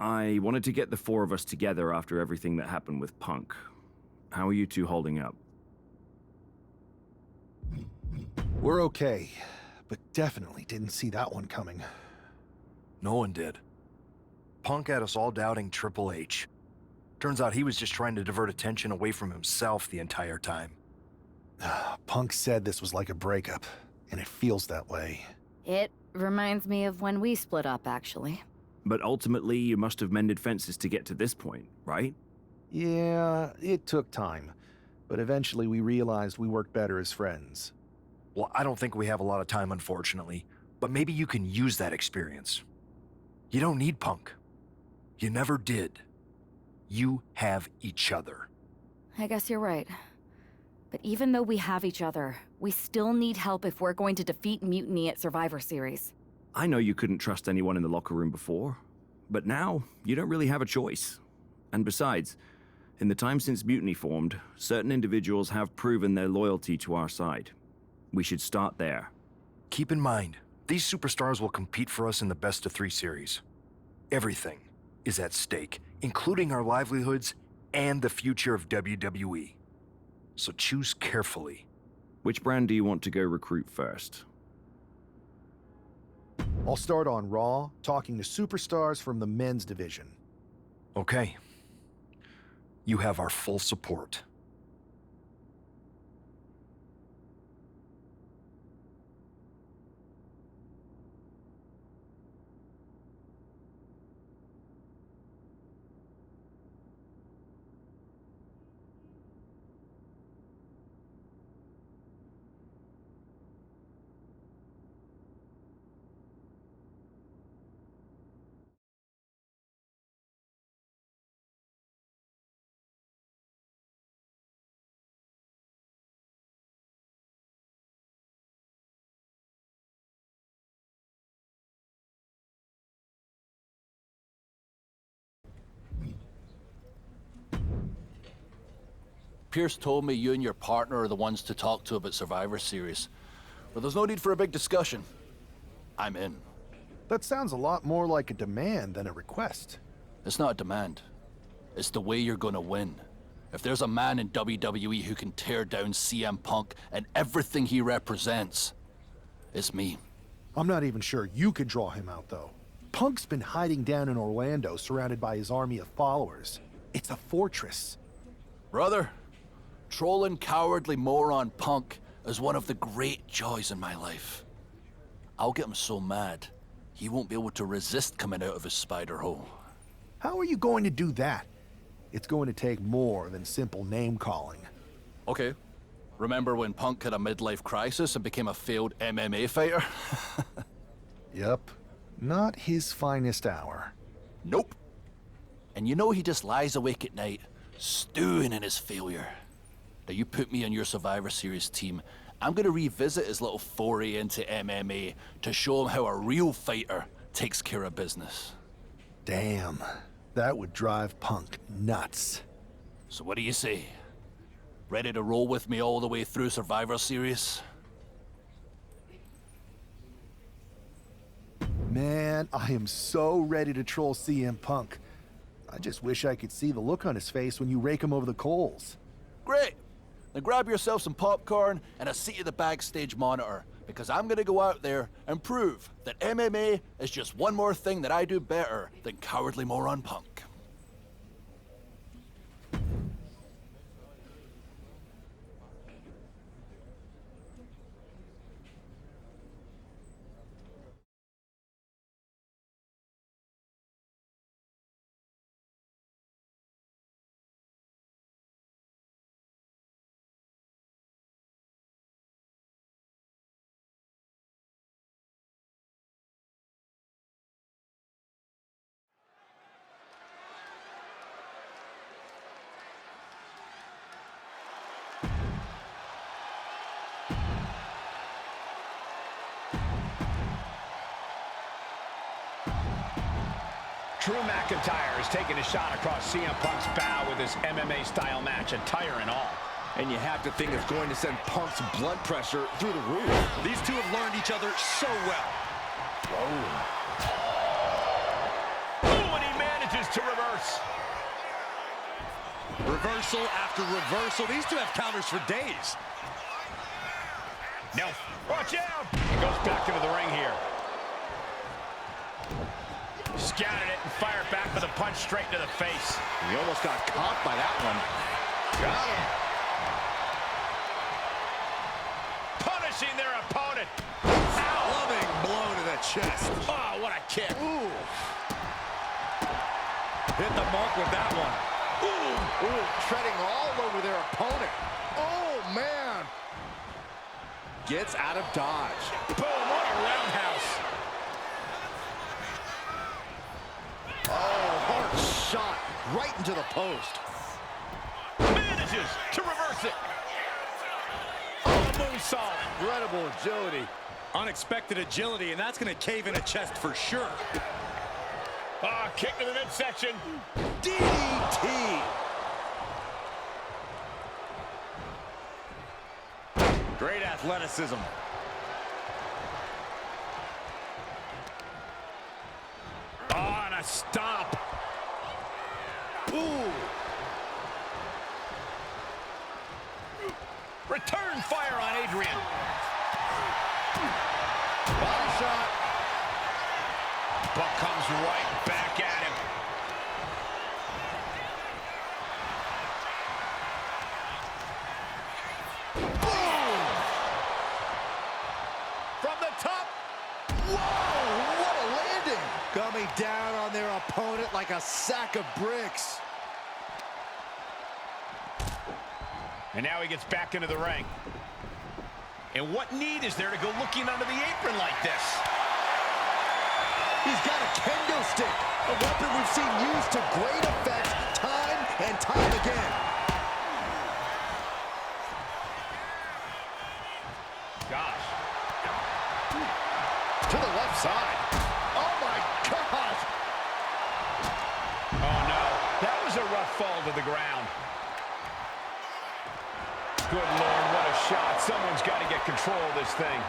I wanted to get the four of us together after everything that happened with Punk. How are you two holding up? We're okay, but definitely didn't see that one coming. No one did. Punk had us all doubting Triple H. Turns out he was just trying to divert attention away from himself the entire time. Punk said this was like a breakup, and it feels that way. It reminds me of when we split up, actually. But ultimately, you must have mended fences to get to this point, right? Yeah, it took time, but eventually we realized we worked better as friends. Well, I don't think we have a lot of time, unfortunately, but maybe you can use that experience. You don't need Punk. You never did. You have each other. I guess you're right. But even though we have each other, we still need help if we're going to defeat Mutiny at Survivor Series. I know you couldn't trust anyone in the locker room before, but now you don't really have a choice. And besides, in the time since Mutiny formed, certain individuals have proven their loyalty to our side. We should start there. Keep in mind, these superstars will compete for us in the best-of-3 series. Everything is at stake, including our livelihoods and the future of WWE. So choose carefully. Which brand do you want to go recruit first? I'll start on Raw, talking to superstars from the men's division. Okay. You have our full support. Pierce told me you and your partner are the ones to talk to about Survivor Series. But there's no need for a big discussion. I'm in. That sounds a lot more like a demand than a request. It's not a demand. It's the way you're gonna win. If there's a man in WWE who can tear down CM Punk and everything he represents, it's me. I'm not even sure you could draw him out, though. Punk's been hiding down in Orlando, surrounded by his army of followers. It's a fortress. Brother, trolling cowardly moron Punk is one of the great joys in my life. I'll get him so mad, he won't be able to resist coming out of his spider hole. How are you going to do that? It's going to take more than simple name-calling. Okay. Remember when Punk had a midlife crisis and became a failed MMA fighter? Yep. Not his finest hour. Nope. And you know he just lies awake at night, stewing in his failure. Now you put me on your Survivor Series team, I'm gonna revisit his little foray into MMA to show him how a real fighter takes care of business. Damn. That would drive Punk nuts. So what do you say? Ready to roll with me all the way through Survivor Series? Man, I am so ready to troll CM Punk. I just wish I could see the look on his face when you rake him over the coals. Great! Then grab yourself some popcorn and a seat at the backstage monitor, because I'm gonna go out there and prove that MMA is just one more thing that I do better than cowardly moron Punk. Drew McIntyre is taking a shot across CM Punk's bow with his MMA-style match, attire and all. And you have to think it's going to send Punk's blood pressure through the roof. These two have learned each other so well. Whoa. Oh, and he manages Manages to reverse. Reversal after reversal. These two have counters for days. No. Watch out. He goes back into the ring here. Scouted it and fired back with a punch straight to the face. He almost got caught by that one. Got him. Punishing their opponent. Loving blow to the chest. Oh, what a kick. Ooh. Hit the mark with that one. Ooh, treading all over their opponent. Oh, man. Gets out of dodge. Boom, what a roundhouse. Oh, hard shot right into the post. Manages to reverse it. Oh, moonsault. Incredible agility. Unexpected agility, and that's going to cave in a chest for sure. Ah, kick to the midsection. DDT. Great athleticism. Oh, and a stomp. Ooh. Return fire on Adrian. Body shot. Buck comes right back at him. Boom. From the top. Whoa, what a landing. Coming down on their opponent like a sack of bricks. And now he gets back into the ring. And what need is there to go looking under the apron like this? He's got a kendo stick, a weapon we've seen used to great effect time and time again. Gosh. To the left side. Oh, my gosh. Oh, no. That was a rough fall to the ground. Good Lord, what a shot. Someone's got to get control of this thing.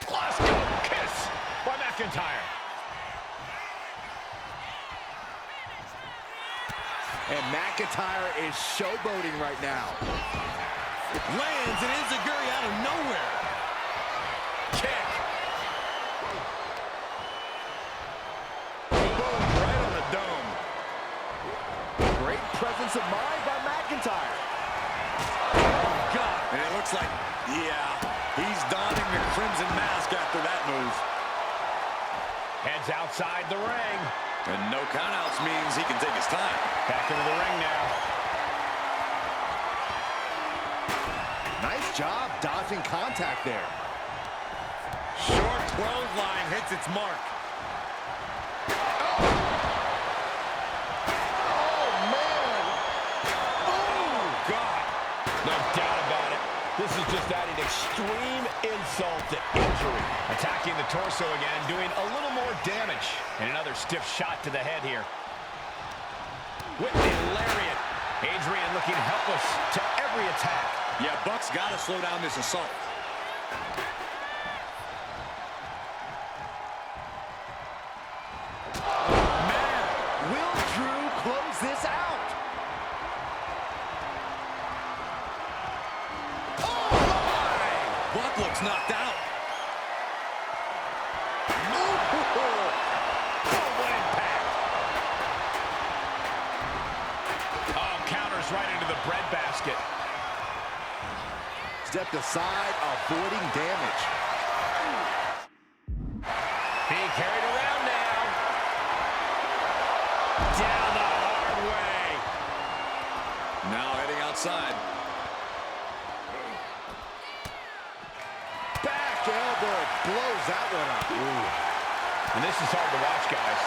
Glasgow kiss by McIntyre. And McIntyre is showboating right now. Lands an enziguri out of nowhere. Kick. Boom, right on the dome. Great presence of mind by McIntyre. Oh, God. And it looks like, yeah, he's donning the crimson mask after that move. Heads outside the ring. And no countouts means he can take his time. Back into the ring now. Nice job dodging contact there. Short clothesline hits its mark. Oh, man. Oh, God. No doubt about it. This is just adding extreme insult to injury. Attacking the torso again, doing a little more damage. And another stiff shot to the head here. With the lariat. Adrian looking helpless to every attack. Yeah, Buck's got to slow down this assault. Man, will Drew close this out? Oh, my! Buck looks knocked out. Oh, what impact. Oh, counters right into the breadbasket. Stepped aside, avoiding damage. Being carried around now. Down the hard way. Now heading outside. Back elbow blows that one up. Ooh. And this is hard to watch, guys.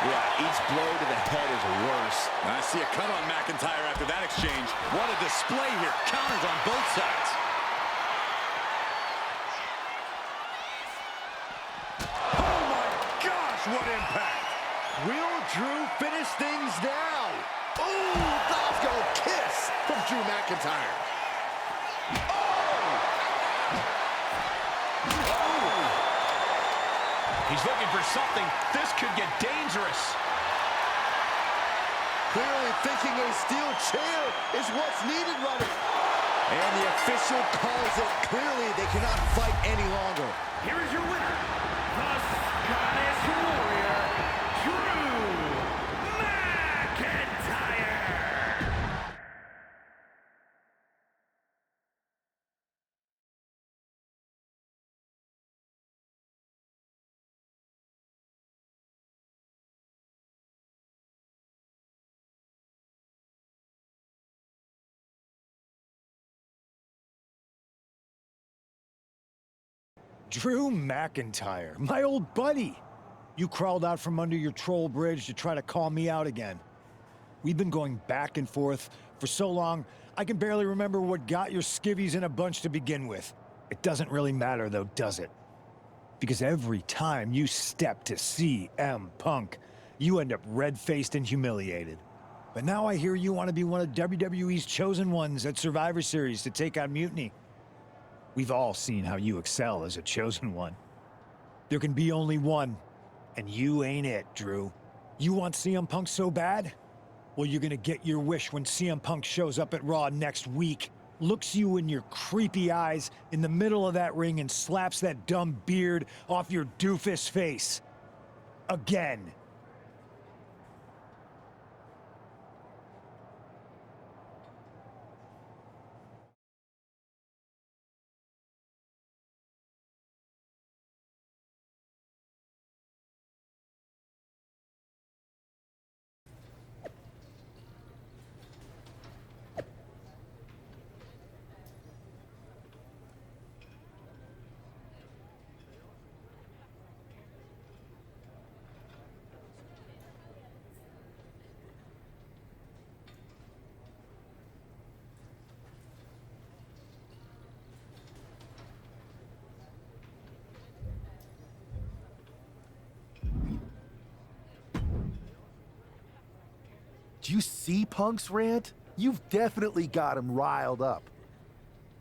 Yeah, each blow to the head is worse. I see a cut on McIntyre after that exchange. What a display here. Counters on both sides. Oh my gosh, what impact! Will Drew finish things now? Ooh, Glasgow kiss from Drew McIntyre. He's looking for something. This could get dangerous. Clearly thinking a steel chair is what's needed running. And the official calls it. Clearly they cannot fight any longer. Here is your winner, the Scottish Warrior, Drew McIntyre. Drew McIntyre, my old buddy. You crawled out from under your troll bridge to try to call me out again. We've been going back and forth for so long, I can barely remember what got your skivvies in a bunch to begin with. It doesn't really matter though, does it? Because every time you step to CM Punk, you end up red-faced and humiliated. But now I hear you want to be one of WWE's chosen ones at Survivor Series to take on Mutiny. We've all seen how you excel as a chosen one. There can be only one, and you ain't it, Drew. You want CM Punk so bad? Well, you're gonna get your wish when CM Punk shows up at Raw next week, looks you in your creepy eyes in the middle of that ring and slaps that dumb beard off your doofus face. Again. Do you see Punk's rant? You've definitely got him riled up.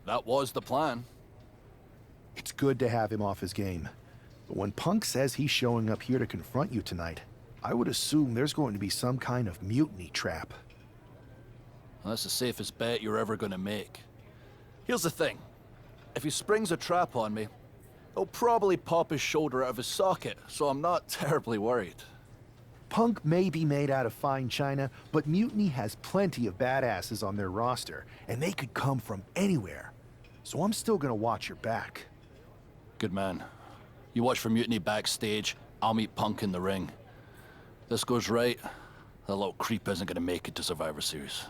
That was the plan. It's good to have him off his game. But when Punk says he's showing up here to confront you tonight, I would assume there's going to be some kind of mutiny trap. Well, that's the safest bet you're ever gonna make. Here's the thing. If he springs a trap on me, he'll probably pop his shoulder out of his socket, so I'm not terribly worried. Punk may be made out of fine china, but Mutiny has plenty of badasses on their roster, and they could come from anywhere. So I'm still gonna watch your back. Good man. You watch for Mutiny backstage, I'll meet Punk in the ring. This goes right, that little creep isn't gonna make it to Survivor Series.